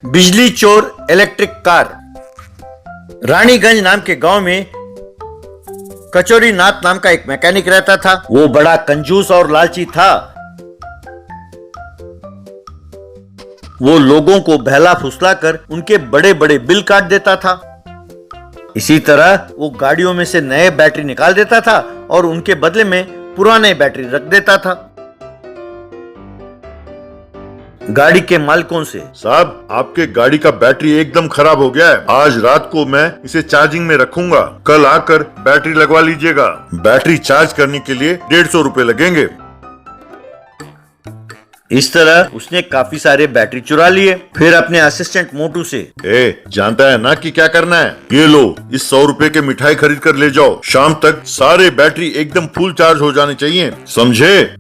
बिजली चोर electric car. Raniganj नाम के गांव में कचोरी नाथ नाम का एक मैकेनिक रहता था। वो बड़ा कंजूस और लालची था। वो लोगों को बहला फुसलाकर उनके बड़े बड़े बिल काट देता था। इसी तरह वो गाड़ियों में से नए बैटरी निकाल देता था और उनके बदले में पुराने बैटरी रख देता था। गाड़ी के मालिकों से, साहब आपके गाड़ी का बैटरी एकदम खराब हो गया है। आज रात को मैं इसे चार्जिंग में रखूंगा, कल आकर बैटरी लगवा लीजिएगा। बैटरी चार्ज करने के लिए 150 रुपए लगेंगे। इस तरह उसने काफी सारे बैटरी चुरा लिए। फिर अपने असिस्टेंट मोटू से, जानता है ना कि क्या करना है? ये लो, इस 100 रुपए के मिठाई खरीद कर ले जाओ। शाम तक सारे बैटरी एकदम फुल चार्ज हो जाने चाहिए, समझे?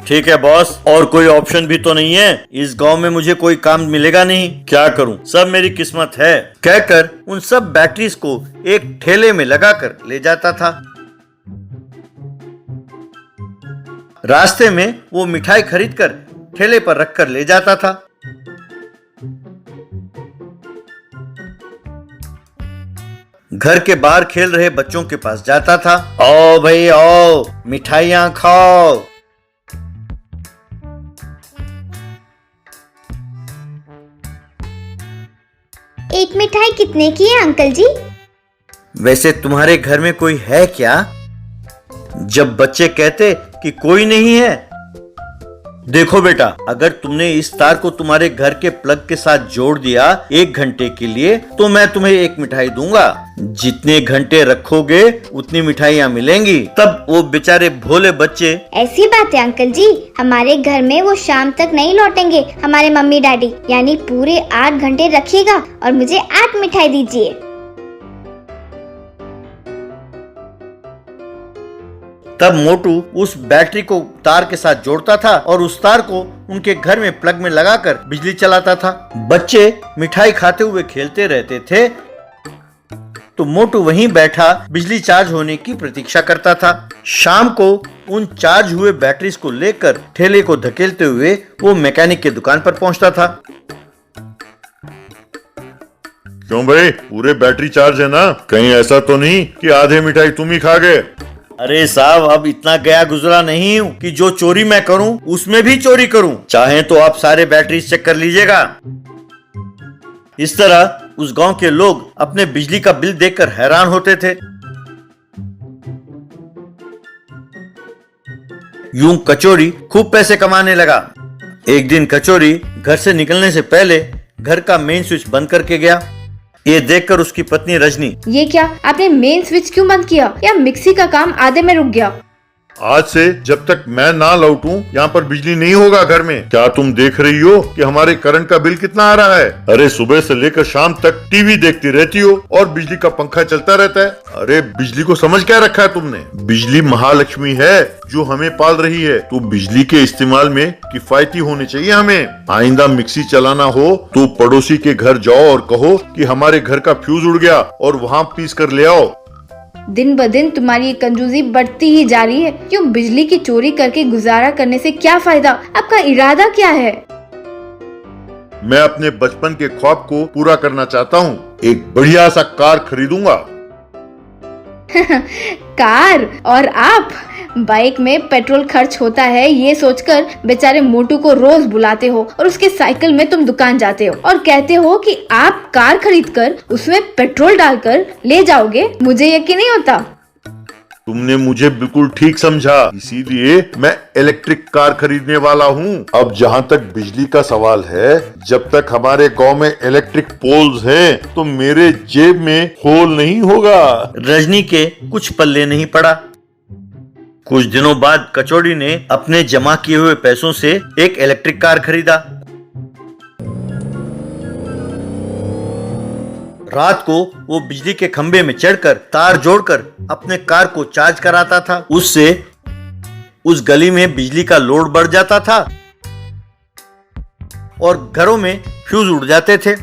ठीक है बॉस, और कोई ऑप्शन भी तो नहीं है? इस गांव में मुझे कोई काम मिलेगा नहीं, क्या करूं? सब मेरी किस्मत है, कहकर उन सब बैटरीज को एक ठेले में लगाकर ले जाता था। रास्ते में वो मिठाई खरीदकर ठेले पर रखकर ले जाता था। घर के बाहर खेल रहे बच्चों के पास जाता था। आओ भाई आओ, मिठाइयां खाओ। एक मिठाई कितने की है अंकल जी? वैसे तुम्हारे घर में कोई है क्या? जब बच्चे कहते कि कोई नहीं है। देखो बेटा, अगर तुमने इस तार को तुम्हारे घर के प्लग के साथ जोड़ दिया 1 घंटे के लिए, तो मैं तुम्हें एक मिठाई दूंगा। जितने घंटे रखोगे उतनी मिठाइयाँ मिलेंगी। तब वो बेचारे भोले बच्चे, ऐसी बात है अंकल जी, हमारे घर में वो शाम तक नहीं लौटेंगे, हमारे मम्मी डैडी, यानी पूरे 8 घंटे रखिएगा और मुझे 8 मिठाई दीजिए। तब मोटू उस बैटरी को तार के साथ जोड़ता था और उस तार को उनके घर में प्लग में लगाकर बिजली चलाता था। बच्चे मिठाई खाते हुए खेलते रहते थे, तो मोटू वहीं बैठा बिजली चार्ज होने की प्रतीक्षा करता था। शाम को उन चार्ज हुए बैटरीज को लेकर ठेले को धकेलते हुए वो मैकेनिक की दुकान पर पहुंचता था। क्यों भाई, पूरे बैटरी चार्ज है ना? कहीं ऐसा तो नहीं कि आधे मिठाई तुम ही खा गए? अरे साहब, अब इतना गया गुजरा नहीं हूँ कि जो चोरी मैं करूँ उसमें भी चोरी करूँ। चाहे तो आप सारे बैटरी चेक कर लीजिएगा। इस तरह उस गांव के लोग अपने बिजली का बिल देखकर हैरान होते थे। यूं कचोरी खूब पैसे कमाने लगा। एक दिन कचोरी घर से निकलने से पहले घर का मेन स्विच बंद करके गया। ये देखकर उसकी पत्नी रजनी, ये क्या, आपने मेन स्विच क्यों बंद किया? या मिक्सी का काम आधे में रुक गया? आज से जब तक मैं ना लौटूं यहाँ पर बिजली नहीं होगा घर में। क्या तुम देख रही हो कि हमारे करंट का बिल कितना आ रहा है? अरे सुबह से लेकर शाम तक टीवी देखती रहती हो और बिजली का पंखा चलता रहता है। अरे बिजली को समझ क्या रखा है तुमने? बिजली महालक्ष्मी है जो हमें पाल रही है, तो बिजली के इस्तेमाल में किफायती होने चाहिए हमें। आइंदा मिक्सी चलाना हो तो पड़ोसी के घर जाओ और कहो कि हमारे घर का फ्यूज उड़ गया और वहाँ पीस कर ले आओ। दिन ब दिन तुम्हारी ये कंजूसी बढ़ती ही जा रही है। क्यों, बिजली की चोरी करके गुजारा करने से क्या फायदा? आपका इरादा क्या है? मैं अपने बचपन के ख्वाब को पूरा करना चाहता हूँ। एक बढ़िया सा कार खरीदूंगा। कार? और आप? बाइक में पेट्रोल खर्च होता है, ये सोचकर बेचारे मोटू को रोज बुलाते हो और उसके साइकिल में तुम दुकान जाते हो और कहते हो कि आप कार खरीदकर उसमें पेट्रोल डालकर ले जाओगे। मुझे यकीन नहीं होता। तुमने मुझे बिल्कुल ठीक समझा, इसीलिए मैं इलेक्ट्रिक कार खरीदने वाला हूँ। अब जहाँ तक बिजली का सवाल है, जब तक हमारे गांव में इलेक्ट्रिक पोल्स हैं, तो मेरे जेब में होल नहीं होगा। रजनी के कुछ पल्ले नहीं पड़ा। कुछ दिनों बाद कचौड़ी ने अपने जमा किए हुए पैसों से एक इलेक्ट्रिक कार खरीदा। रात को वो बिजली के खंभे में चढ़कर तार जोड़कर अपने कार को चार्ज कराता था। उससे उस गली में बिजली का लोड बढ़ जाता था और घरों में फ्यूज उड़ जाते थे।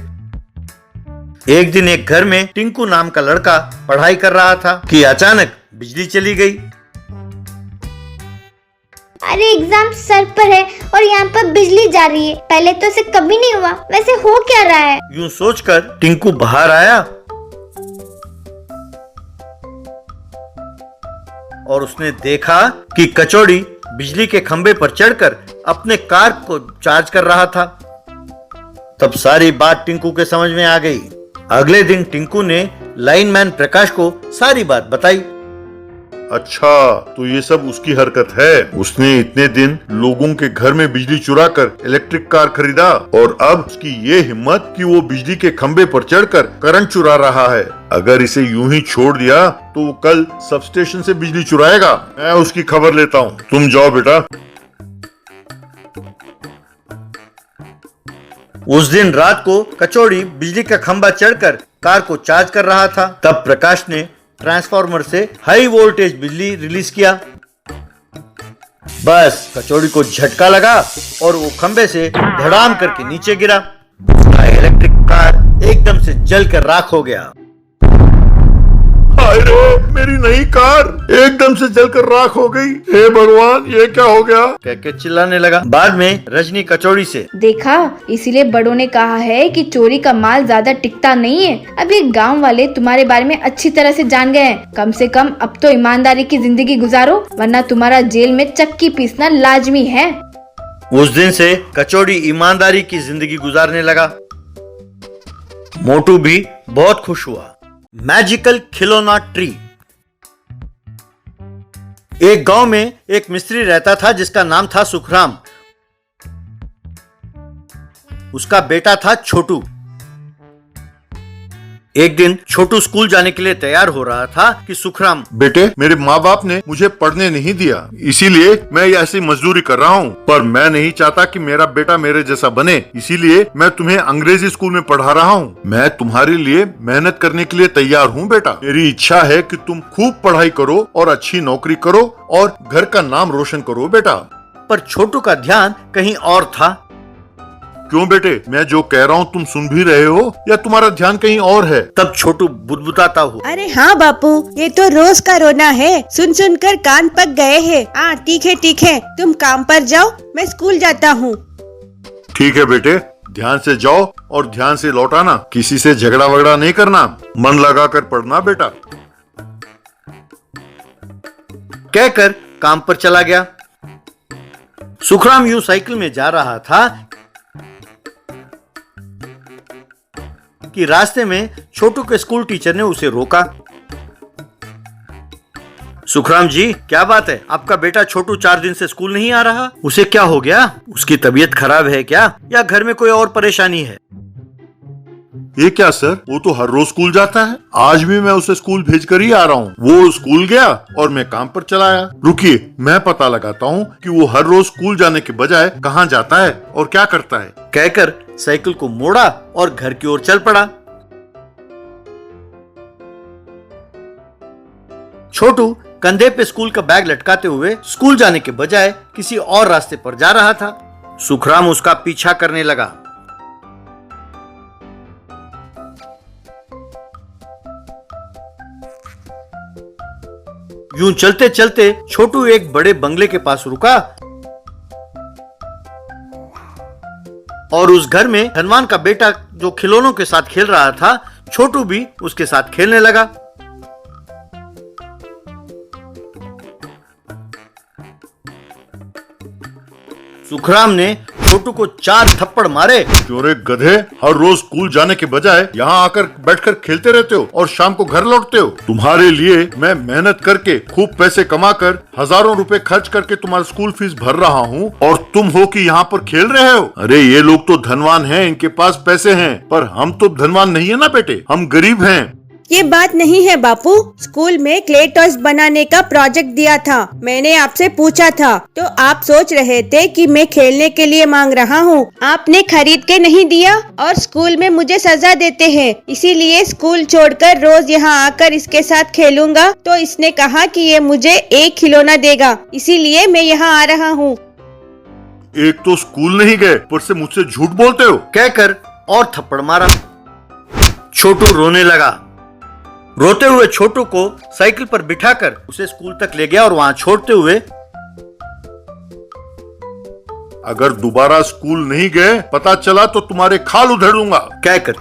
एक दिन एक घर में टिंकू नाम का लड़का पढ़ाई कर रहा था कि अचानक बिजली चली गई। अरे एग्जाम सर पर है और यहाँ पर बिजली जा रही है, पहले तो ऐसे कभी नहीं हुआ। वैसे हो क्या रहा है? यूं सोचकर टिंकू बाहर आया और उसने देखा कि कचौड़ी बिजली के खंबे पर चढ़कर अपने कार को चार्ज कर रहा था। तब सारी बात टिंकू के समझ में आ गई। अगले दिन टिंकू ने लाइनमैन प्रकाश को सारी बात बताई। अच्छा, तो ये सब उसकी हरकत है। उसने इतने दिन लोगों के घर में बिजली चुरा कर इलेक्ट्रिक कार खरीदा और अब उसकी ये हिम्मत कि वो बिजली के खंबे पर चढ़कर करंट चुरा रहा है। अगर इसे यूं ही छोड़ दिया तो वो कल सब स्टेशन से बिजली चुराएगा। मैं उसकी खबर लेता हूँ, तुम जाओ बेटा। उस दिन रात को कचौड़ी बिजली का खंबा चढ़कर कार को चार्ज कर रहा था। तब प्रकाश ने ट्रांसफार्मर से हाई वोल्टेज बिजली रिलीज किया। बस कचौड़ी को झटका लगा और वो खंबे से धड़ाम करके नीचे गिरा। उसका इलेक्ट्रिक कार एकदम से जलकर राख हो गया। हाय रे, मेरी नई कार एकदम से जलकर राख हो गई। हे भगवान, ये क्या हो गया? कह के चिल्लाने लगा। बाद में रजनी कचौड़ी से, देखा, इसीलिए बड़ों ने कहा है कि चोरी का माल ज्यादा टिकता नहीं है। अब ये गांव वाले तुम्हारे बारे में अच्छी तरह से जान गए हैं। कम से कम अब तो ईमानदारी की जिंदगी गुजारो, वरना तुम्हारा जेल में चक्की पीसना लाजमी है। उस दिन से कचौड़ी ईमानदारी की जिंदगी गुजारने लगा। मोटू भी बहुत खुश हुआ। मैजिकल खिलौना ट्री। एक गांव में एक मिस्त्री रहता था जिसका नाम था सुखराम। उसका बेटा था छोटू। एक दिन छोटू स्कूल जाने के लिए तैयार हो रहा था कि सुखराम, बेटे, मेरे माँ बाप ने मुझे पढ़ने नहीं दिया, इसीलिए मैं ऐसी मजदूरी कर रहा हूँ। पर मैं नहीं चाहता कि मेरा बेटा मेरे जैसा बने, इसीलिए मैं तुम्हें अंग्रेजी स्कूल में पढ़ा रहा हूँ। मैं तुम्हारे लिए मेहनत करने के लिए तैयार हूँ बेटा। मेरी इच्छा है कि तुम खूब पढ़ाई करो और अच्छी नौकरी करो और घर का नाम रोशन करो बेटा। पर छोटू का ध्यान कहीं और था। क्यों बेटे, मैं जो कह रहा हूँ तुम सुन भी रहे हो या तुम्हारा ध्यान कहीं और है? तब छोटू बुदबुदाता हुआ, अरे हाँ बापू, ये तो रोज का रोना है। सुन सुन कर कान पक गए हैं। हाँ ठीक है, तुम काम पर जाओ, मैं स्कूल जाता हूँ। ठीक है बेटे, ध्यान से जाओ और ध्यान से लौटाना। किसी से झगड़ा वगड़ा नहीं करना, मन लगा कर पढ़ना बेटा। कहकर काम पर चला गया। सुखराम यूं साइकिल में जा रहा था कि रास्ते में छोटू के स्कूल टीचर ने उसे रोका। सुखराम जी, क्या बात है? आपका बेटा छोटू 4 दिन से स्कूल नहीं आ रहा। उसे क्या हो गया? उसकी तबीयत खराब है क्या, या घर में कोई और परेशानी है? ये क्या सर, वो तो हर रोज स्कूल जाता है। आज भी मैं उसे स्कूल भेज कर ही आ रहा हूँ। वो स्कूल गया और मैं काम पर चला आया। रुकिए, मैं पता लगाता हूँ कि वो हर रोज स्कूल जाने के बजाय कहाँ जाता है और क्या करता है। कहकर साइकिल को मोड़ा और घर की ओर चल पड़ा। छोटू कंधे पे स्कूल का बैग लटकाते हुए स्कूल जाने के बजाय किसी और रास्ते पर जा रहा था। सुखराम उसका पीछा करने लगा। यूं चलते चलते छोटू एक बड़े बंगले के पास रुका और उस घर में धनवान का बेटा जो खिलौनों के साथ खेल रहा था, छोटू भी उसके साथ खेलने लगा। सुखराम ने छोटू को 4 थप्पड़ मारे। क्यों रे गधे, हर रोज स्कूल जाने के बजाय यहाँ आकर बैठकर खेलते रहते हो और शाम को घर लौटते हो। तुम्हारे लिए मैं मेहनत करके खूब पैसे कमाकर हजारों रुपए खर्च करके तुम्हारा स्कूल फीस भर रहा हूँ और तुम हो कि यहाँ पर खेल रहे हो। अरे ये लोग तो धनवान हैं, इनके पास पैसे हैं, पर हम तो धनवान नहीं है ना बेटे, हम गरीब हैं। ये बात नहीं है बापू, स्कूल में क्ले टॉयज बनाने का प्रोजेक्ट दिया था। मैंने आपसे पूछा था तो आप सोच रहे थे कि मैं खेलने के लिए मांग रहा हूँ। आपने खरीद के नहीं दिया और स्कूल में मुझे सजा देते हैं। इसीलिए स्कूल छोड़कर रोज यहाँ आकर इसके साथ खेलूंगा। तो इसने कहा कि ये मुझे एक खिलौना देगा, इसीलिए मैं यहाँ आ रहा हूँ। एक तो स्कूल नहीं गए, पर से मुझसे झूठ बोलते हो। कहकर और थप्पड़ मारा। छोटू रोने लगा। रोते हुए छोटू को साइकिल पर बिठाकर उसे स्कूल तक ले गया और वहां छोड़ते हुए अगर दोबारा स्कूल नहीं गए पता चला तो तुम्हारे खाल उधेड़ूंगा। कहकर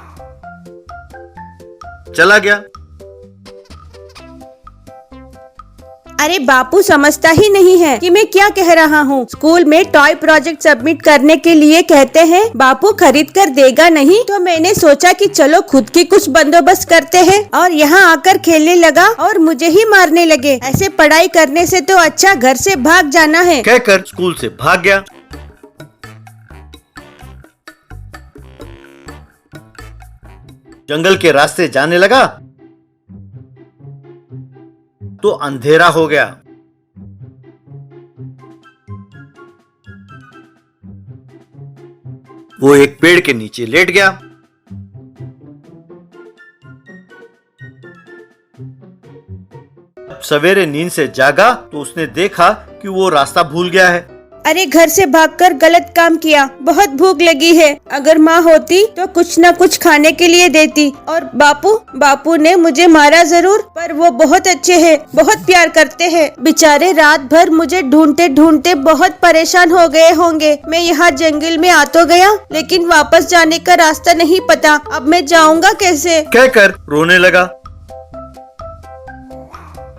चला गया। अरे बापू समझता ही नहीं है कि मैं क्या कह रहा हूँ। स्कूल में टॉय प्रोजेक्ट सबमिट करने के लिए कहते हैं, बापू खरीद कर देगा नहीं, तो मैंने सोचा कि चलो खुद की कुछ बंदोबस्त करते हैं, और यहाँ आकर खेलने लगा और मुझे ही मारने लगे। ऐसे पढ़ाई करने से तो अच्छा घर से भाग जाना है। कहकर स्कूल से भाग गया। जंगल के रास्ते जाने लगा तो अंधेरा हो गया। वो एक पेड़ के नीचे लेट गया। सवेरे नींद से जागा तो उसने देखा कि वो रास्ता भूल गया है। अरे घर से भागकर गलत काम किया, बहुत भूख लगी है। अगर माँ होती तो कुछ न कुछ खाने के लिए देती। और बापू ने मुझे मारा जरूर, पर वो बहुत अच्छे हैं, बहुत प्यार करते हैं। बेचारे रात भर मुझे ढूंढते ढूंढते बहुत परेशान हो गए होंगे। मैं यहाँ जंगल में आ तो गया, लेकिन वापस जाने का रास्ता नहीं पता। अब मैं जाऊँगा कैसे? कहकर रोने लगा।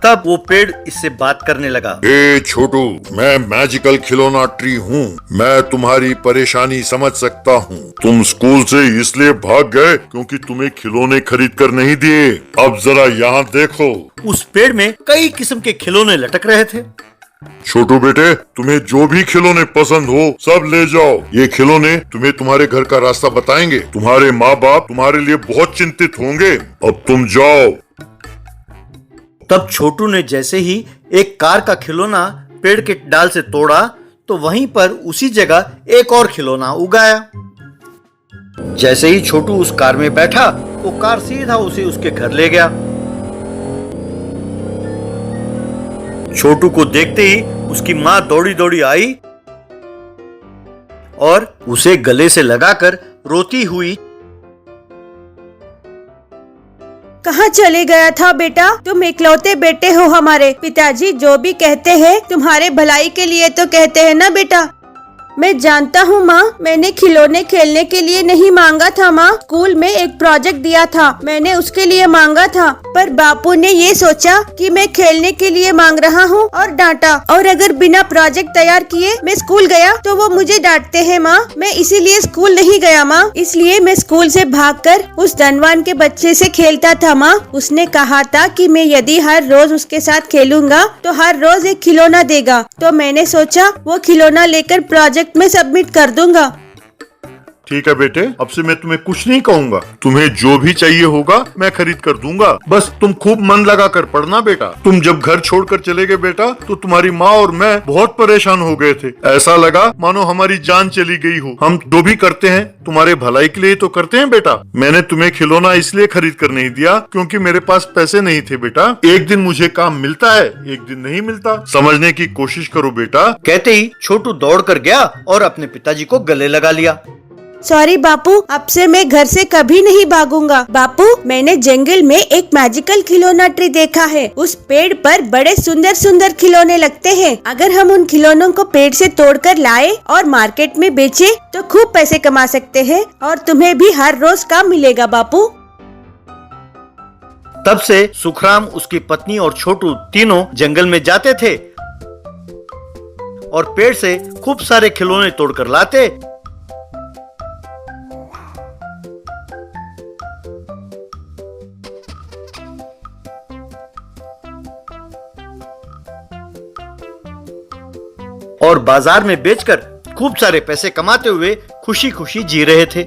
तब वो पेड़ इससे बात करने लगा। ए छोटू, मैं मैजिकल खिलौना ट्री हूँ। मैं तुम्हारी परेशानी समझ सकता हूँ। तुम स्कूल से इसलिए भाग गए क्योंकि तुम्हें खिलौने खरीद कर नहीं दिए। अब जरा यहाँ देखो। उस पेड़ में कई किस्म के खिलौने लटक रहे थे। छोटू बेटे, तुम्हें जो भी खिलौने पसंद हो सब ले जाओ। ये खिलौने तुम्हें तुम्हारे घर का रास्ता बताएंगे। तुम्हारे माँ बाप तुम्हारे लिए बहुत चिंतित होंगे। अब तुम जाओ। तब छोटू ने जैसे ही एक कार का खिलौना पेड़ के डाल से तोड़ा तो वहीं पर उसी जगह एक और खिलौना उगाया। जैसे ही छोटू उस कार में बैठा वो कार सीधा उसे उसके घर ले गया। छोटू को देखते ही उसकी माँ दौड़ी दौड़ी आई और उसे गले से लगाकर रोती हुई, कहाँ चले गया था बेटा? तुम इकलौते बेटे हो हमारे। पिताजी जो भी कहते हैं तुम्हारे भलाई के लिए तो कहते हैं ना बेटा। मैं जानता हूँ माँ, मैंने खिलौने खेलने के लिए नहीं मांगा था माँ। स्कूल में एक प्रोजेक्ट दिया था, मैंने उसके लिए मांगा था, पर बापू ने ये सोचा कि मैं खेलने के लिए मांग रहा हूँ और डांटा। और अगर बिना प्रोजेक्ट तैयार किए मैं स्कूल गया तो वो मुझे डांटते हैं माँ। मैं इसीलिए स्कूल नहीं गया माँ। इसलिए मैं स्कूल से भागकर उस धनवान के बच्चे से खेलता था माँ। उसने कहा था कि मैं यदि हर रोज उसके साथ खेलूंगा तो हर रोज एक खिलौना देगा। तो मैंने सोचा वो खिलौना लेकर प्रोजेक्ट में सबमिट कर दूंगा। ठीक है बेटे, अब से मैं तुम्हें कुछ नहीं कहूँगा। तुम्हें जो भी चाहिए होगा मैं खरीद कर दूंगा। बस तुम खूब मन लगा कर पढ़ना बेटा। तुम जब घर छोड़कर चले गए बेटा तो तुम्हारी माँ और मैं बहुत परेशान हो गए थे। ऐसा लगा मानो हमारी जान चली गई हो। हम जो भी करते हैं तुम्हारे भलाई के लिए तो करते हैं बेटा। मैंने तुम्हें खिलौना इसलिए खरीद कर नहीं दिया क्योंकि मेरे पास पैसे नहीं थे बेटा। एक दिन मुझे काम मिलता है, एक दिन नहीं मिलता। समझने की कोशिश करो बेटा। कहते ही छोटू दौड़ कर गया और अपने पिताजी को गले लगा लिया। सॉरी बापू, अब से मैं घर से कभी नहीं भागूंगा। बापू, मैंने जंगल में एक मैजिकल खिलौना ट्री देखा है। उस पेड़ पर बड़े सुंदर सुंदर खिलौने लगते हैं। अगर हम उन खिलौनों को पेड़ से तोड़कर लाए और मार्केट में बेचे तो खूब पैसे कमा सकते हैं और तुम्हें भी हर रोज काम मिलेगा बापू। तब से सुखराम, उसकी पत्नी और छोटू तीनों जंगल में जाते थे और पेड़ से खूब सारे खिलौने तोड़कर लाते। और बाजार में बेचकर खूब सारे पैसे कमाते हुए खुशी खुशी जी रहे थे।